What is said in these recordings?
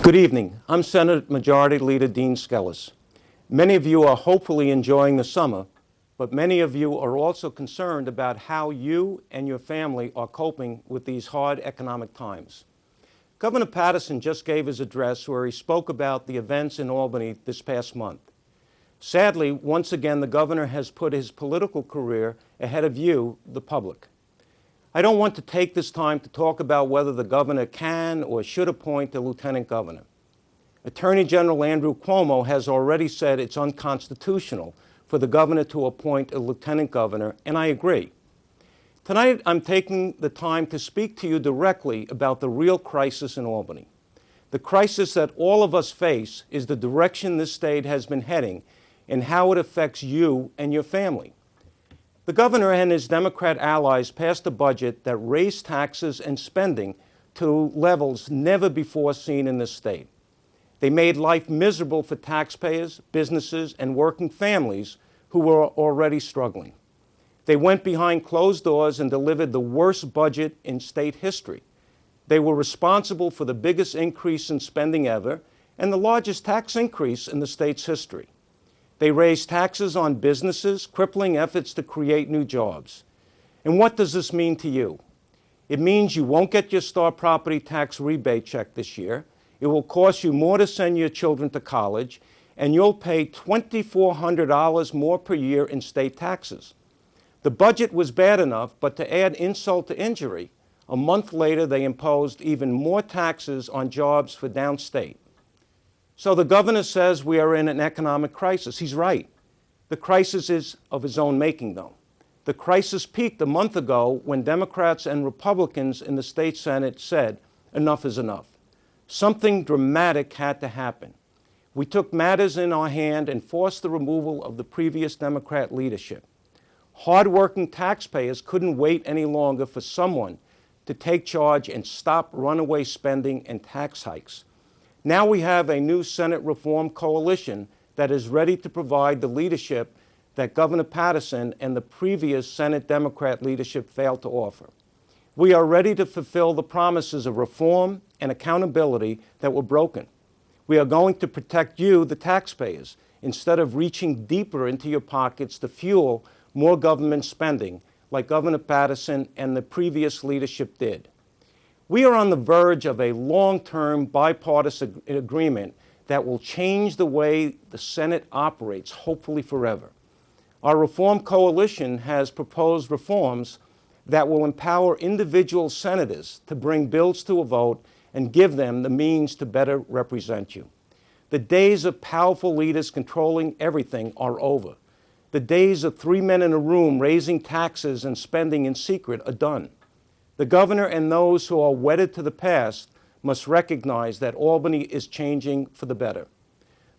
Good evening. I'm Senate Majority Leader Dean Skelos. Many of you are hopefully enjoying the summer, but many of you are also concerned about how you and your family are coping with these hard economic times. Governor Paterson just gave his address where he spoke about the events in Albany this past month. Sadly, once again, the governor has put his political career ahead of you, the public. I don't want to take this time to talk about whether the governor can or should appoint a lieutenant governor. Attorney General Andrew Cuomo has already said it's unconstitutional for the governor to appoint a lieutenant governor, and I agree. Tonight, I'm taking the time to speak to you directly about the real crisis in Albany. The crisis that all of us face is the direction this state has been heading and how it affects you and your family. The governor and his Democrat allies passed a budget that raised taxes and spending to levels never before seen in this state. They made life miserable for taxpayers, businesses, and working families who were already struggling. They went behind closed doors and delivered the worst budget in state history. They were responsible for the biggest increase in spending ever and the largest tax increase in the state's history. They raised taxes on businesses, crippling efforts to create new jobs. And what does this mean to you? It means you won't get your star property tax rebate check this year. It will cost you more to send your children to college, and you'll pay $2,400 more per year in state taxes. The budget was bad enough, but to add insult to injury, a month later they imposed even more taxes on jobs for downstate. So the governor says we are in an economic crisis. He's right. The crisis is of his own making, though. The crisis peaked a month ago when Democrats and Republicans in the state Senate said, enough is enough. Something dramatic had to happen. We took matters in our hand and forced the removal of the previous Democrat leadership. Hard-working taxpayers couldn't wait any longer for someone to take charge and stop runaway spending and tax hikes. Now we have a new Senate reform coalition that is ready to provide the leadership that Governor Paterson and the previous Senate Democrat leadership failed to offer. We are ready to fulfill the promises of reform and accountability that were broken. We are going to protect you, the taxpayers, instead of reaching deeper into your pockets to fuel more government spending like Governor Paterson and the previous leadership did. We are on the verge of a long-term bipartisan agreement that will change the way the Senate operates, hopefully forever. Our reform coalition has proposed reforms that will empower individual senators to bring bills to a vote and give them the means to better represent you. The days of powerful leaders controlling everything are over. The days of 3 men in a room raising taxes and spending in secret are done. The governor and those who are wedded to the past must recognize that Albany is changing for the better.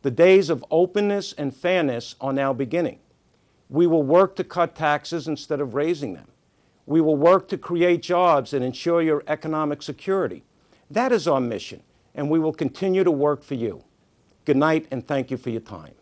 The days of openness and fairness are now beginning. We will work to cut taxes instead of raising them. We will work to create jobs and ensure your economic security. That is our mission, and we will continue to work for you. Good night, and thank you for your time.